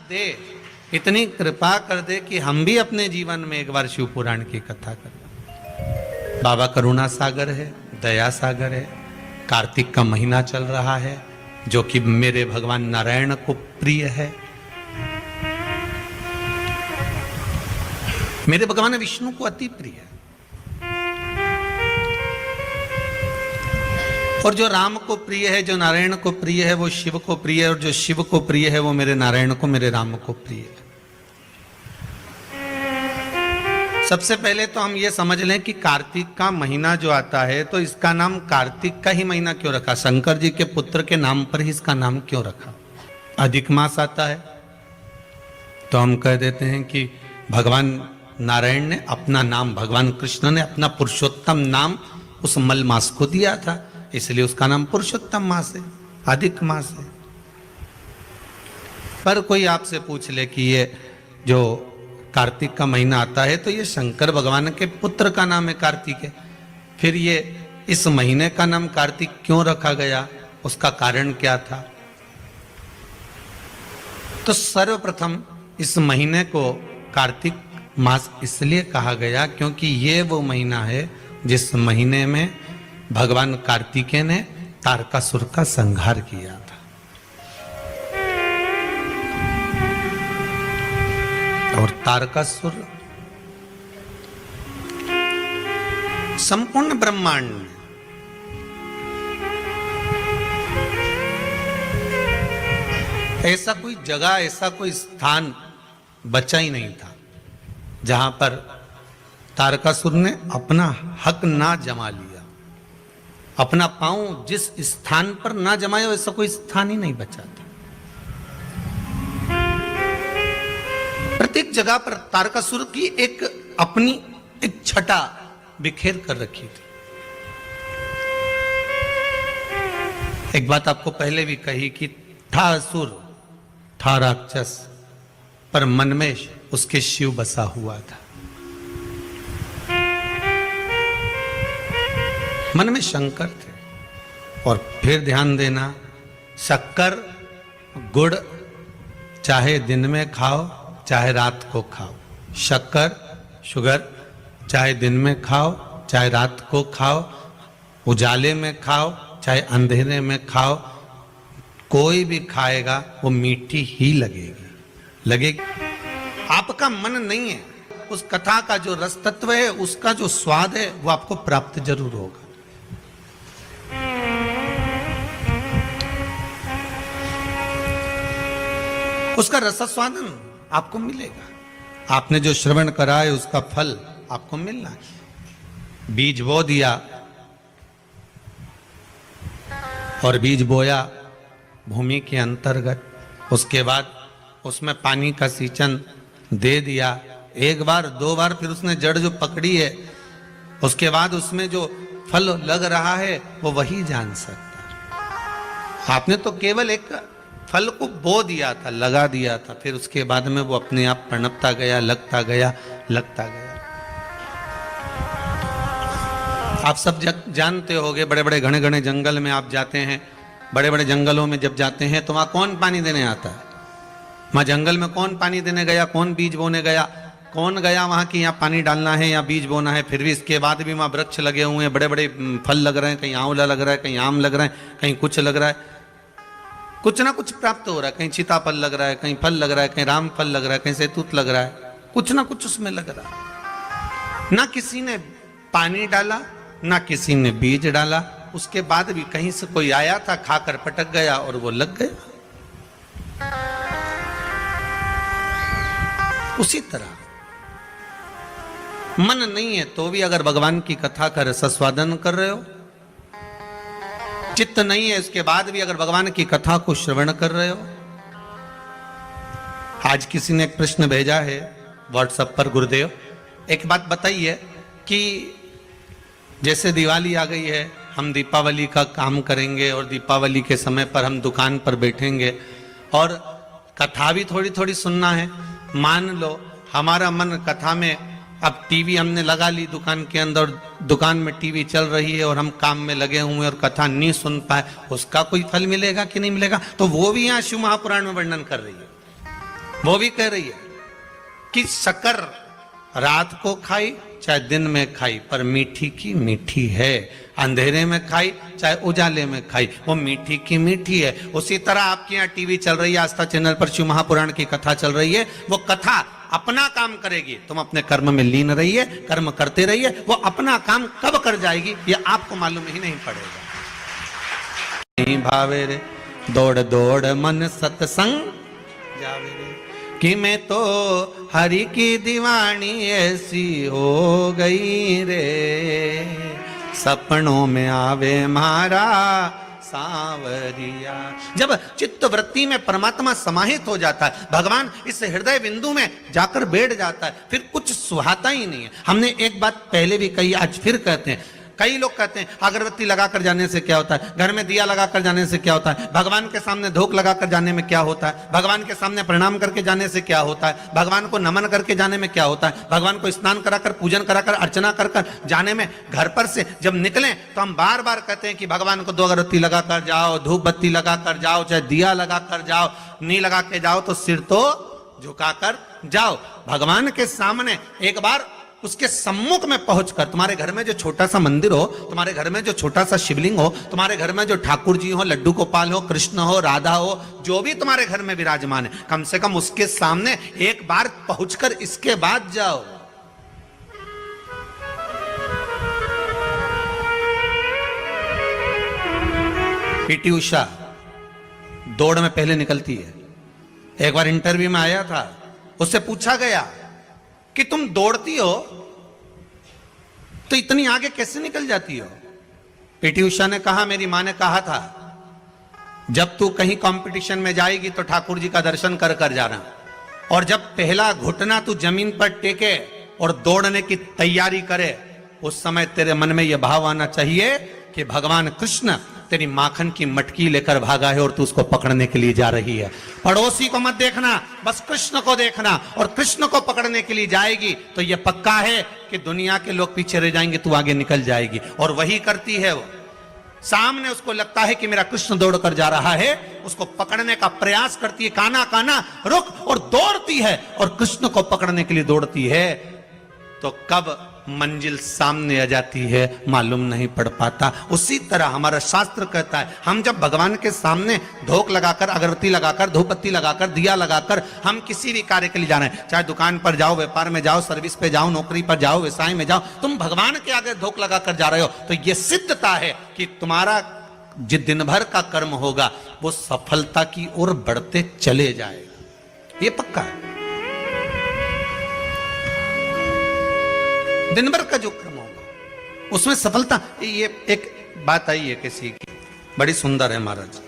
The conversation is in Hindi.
दे, इतनी कृपा कर दे कि हम भी अपने जीवन में एक बार शिव पुराण की कथा करें। बाबा करुणा सागर है, दया सागर है। कार्तिक का महीना चल रहा है जो कि मेरे भगवान नारायण को प्रिय है, मेरे भगवान विष्णु को अति प्रिय है। और जो राम को प्रिय है, जो नारायण को प्रिय है, वो शिव को प्रिय है, और जो शिव को प्रिय है वो मेरे नारायण को, मेरे राम को प्रिय है। सबसे पहले तो हम ये समझ लें कि कार्तिक का महीना जो आता है तो इसका नाम कार्तिक का ही महीना क्यों रखा? शंकर जी के पुत्र के नाम पर ही इसका नाम क्यों रखा? अधिक मास आता है तो हम कह देते हैं कि भगवान नारायण ने अपना नाम, भगवान कृष्ण ने अपना पुरुषोत्तम नाम उस मल मास को दिया था, इसलिए उसका नाम पुरुषोत्तम मास है, अधिक मास है। पर कोई आपसे पूछ ले कि ये जो कार्तिक का महीना आता है तो ये शंकर भगवान के पुत्र का नाम है कार्तिक है, फिर ये इस महीने का नाम कार्तिक क्यों रखा गया, उसका कारण क्या था? तो सर्वप्रथम इस महीने को कार्तिक मास इसलिए कहा गया क्योंकि ये वो महीना है जिस महीने में भगवान कार्तिकेय ने तारकासुर का संहार किया था। और तारकासुर संपूर्ण ब्रह्मांड में ऐसा कोई जगह, ऐसा कोई स्थान बचा ही नहीं था जहां पर तारकासुर ने अपना हक ना जमा लिया, अपना पांव जिस स्थान पर ना जमाया वैसा कोई स्थान ही नहीं बचा था। प्रत्येक जगह पर तारकासुर की एक अपनी एक छटा बिखेर कर रखी थी। एक बात आपको पहले भी कही कि था असुर, था राक्षस, पर मन में उसके शिव बसा हुआ था। मन में शंकर थे। और फिर ध्यान देना, शक्कर गुड़ चाहे दिन में खाओ चाहे रात को खाओ, शक्कर शुगर चाहे दिन में खाओ चाहे रात को खाओ, उजाले में खाओ चाहे अंधेरे में खाओ, कोई भी खाएगा वो मीठी ही लगेगी। आपका मन नहीं है, उस कथा का जो रस तत्व है, उसका जो स्वाद है वो आपको प्राप्त जरूर होगा। उसका रसास्वादन आपको मिलेगा। आपने जो श्रवण करा है उसका फल आपको मिलना है। बीज बो दिया और बीज बोया भूमि के अंतर्गत, उसके बाद उसमें पानी का सिंचन दे दिया, एक बार दो बार, फिर उसने जड़ जो पकड़ी है, उसके बाद उसमें जो फल लग रहा है वो वही जान सकता है। आपने तो केवल एक फल को बो दिया था, लगा दिया था, फिर उसके बाद में वो अपने आप पनपता गया, लगता गया। आप सब जानते होंगे, बड़े बड़े घने घने जंगल में आप जाते हैं, बड़े बड़े जंगलों में जब जाते हैं तो वहां कौन पानी देने आता है? वहां जंगल में कौन पानी देने गया, कौन बीज बोने गया, कौन गया वहां कि यहाँ पानी डालना है या बीज बोना है? फिर भी इसके बाद भी वहां वृक्ष लगे हुए हैं, बड़े बड़े फल लग रहे हैं, कहीं आंवला लग रहा है, कहीं आम लग रहा है, कहीं कुछ लग रहा है, कुछ ना कुछ प्राप्त हो रहा है। कहीं सीताफल लग रहा है, कहीं फल लग रहा है, कहीं राम फल लग रहा है, कहीं सैतूत लग रहा है, कुछ ना कुछ उसमें लग रहा है। ना किसी ने पानी डाला, ना किसी ने बीज डाला, उसके बाद भी कहीं से कोई आया था, खाकर पटक गया और वो लग गया। उसी तरह मन नहीं है तो भी अगर भगवान की कथा का रसास्वादन कर रहे हो, चित्त नहीं है इसके बाद भी अगर भगवान की कथा को श्रवण कर रहे हो। आज किसी ने एक प्रश्न भेजा है व्हाट्सएप पर, गुरुदेव एक बात बताइए कि जैसे दिवाली आ गई है, हम दीपावली का काम करेंगे और दीपावली के समय पर हम दुकान पर बैठेंगे और कथा भी थोड़ी थोड़ी सुनना है। मान लो हमारा मन कथा में, अब टीवी हमने लगा ली दुकान के अंदर, दुकान में टीवी चल रही है और हम काम में लगे हुए और कथा नहीं सुन पाए, उसका कोई फल मिलेगा कि नहीं मिलेगा? तो वो भी यहाँ शिव महापुराण में वर्णन कर रही है। वो भी कह रही है कि शक्कर रात को खाई चाहे दिन में खाई, पर मीठी की मीठी है। अंधेरे में खाई चाहे उजाले में खाई, वो मीठी की मीठी है। उसी तरह आपके यहाँ टीवी चल रही है, आस्था चैनल पर शिव महापुराण की कथा चल रही है, वो कथा अपना काम करेगी, तुम अपने कर्म में लीन रहिए, कर्म करते रहिए, वो अपना काम कब कर जाएगी ये आपको मालूम ही नहीं पड़ेगा। नहीं भावे रे दौड़ दौड़ मन सत्संग जावे रे, कि मैं तो हरि की दीवानी ऐसी हो गई रे, सपनों में आवे मारा सांवरिया। जब चित्त वृत्ति में परमात्मा समाहित हो जाता है, भगवान इस हृदय बिंदु में जाकर बैठ जाता है, फिर कुछ सुहाता ही नहीं है। हमने एक बात पहले भी कही, आज फिर कहते हैं। कई लोग कहते हैं अगरबत्ती लगाकर जाने से क्या होता है, घर में दिया लगाकर जाने से क्या होता है, भगवान के सामने धूप लगाकर जाने में क्या होता है, भगवान के सामने प्रणाम करके जाने से क्या होता है, भगवान को नमन करके जाने में क्या होता है, भगवान को स्नान कराकर पूजन कराकर अर्चना कर जाने में। घर पर से जब निकलें तो हम बार बार कहते हैं कि भगवान को 2 अगरबत्ती लगाकर जाओ, धूप बत्ती लगाकर जाओ, चाहे दिया लगाकर जाओ, नहीं लगा के जाओ तो सिर तो झुकाकर जाओ। भगवान के सामने एक बार उसके सम्मुख में पहुंचकर, तुम्हारे घर में जो छोटा सा मंदिर हो, तुम्हारे घर में जो छोटा सा शिवलिंग हो, तुम्हारे घर में जो ठाकुर जी हो, लड्डू गोपाल हो, कृष्ण हो, राधा हो, जो भी तुम्हारे घर में विराजमान है, कम से कम उसके सामने एक बार पहुंचकर इसके बाद जाओ। पीटी उषा दौड़ में पहले निकलती है। एक बार इंटरव्यू में आया था, उससे पूछा गया कि तुम दौड़ती हो तो इतनी आगे कैसे निकल जाती हो। पीटी उषा ने कहा, मेरी मां ने कहा था जब तू कहीं कंपटीशन में जाएगी तो ठाकुर जी का दर्शन कर कर जाना, और जब पहला घुटना तू जमीन पर टेके और दौड़ने की तैयारी करे, उस समय तेरे मन में यह भाव आना चाहिए कि भगवान कृष्ण तेरी माखन की मटकी लेकर भागा है और तू उसको पकड़ने के लिए जा रही है। पड़ोसी को मत देखना, बस कृष्ण को देखना, और कृष्ण को पकड़ने के लिए जाएगी तो यह पक्का है कि दुनिया के लोग पीछे रह जाएंगे, तू आगे निकल जाएगी। और वही करती है वो। सामने उसको लगता है कि मेरा कृष्ण दौड़ कर जा रहा है, उसको पकड़ने का प्रयास करती है, काना काना रुक, और दौड़ती है और कृष्ण को पकड़ने के लिए दौड़ती है। तो कब मंजिल सामने आ जाती है मालूम नहीं पड़ पाता। उसी तरह हमारा शास्त्र कहता है, हम जब भगवान के सामने धूप लगाकर, अगरबत्ती लगाकर, धूपबत्ती लगाकर, दिया लगाकर हम किसी भी कार्य के लिए जा रहे हैं, चाहे दुकान पर जाओ, व्यापार में जाओ, सर्विस पे जाओ, नौकरी पर जाओ, व्यवसाय में जाओ, तुम भगवान के आगे धूप लगाकर जा रहे हो, तो यह सिद्धता है कि तुम्हारा जो दिन भर का कर्म होगा वो सफलता की ओर बढ़ते चले जाएगा। ये पक्का है। दिन भर का जो कर्म होगा उसमें सफलता। ये एक बात आई है किसी की, बड़ी सुंदर है महाराज।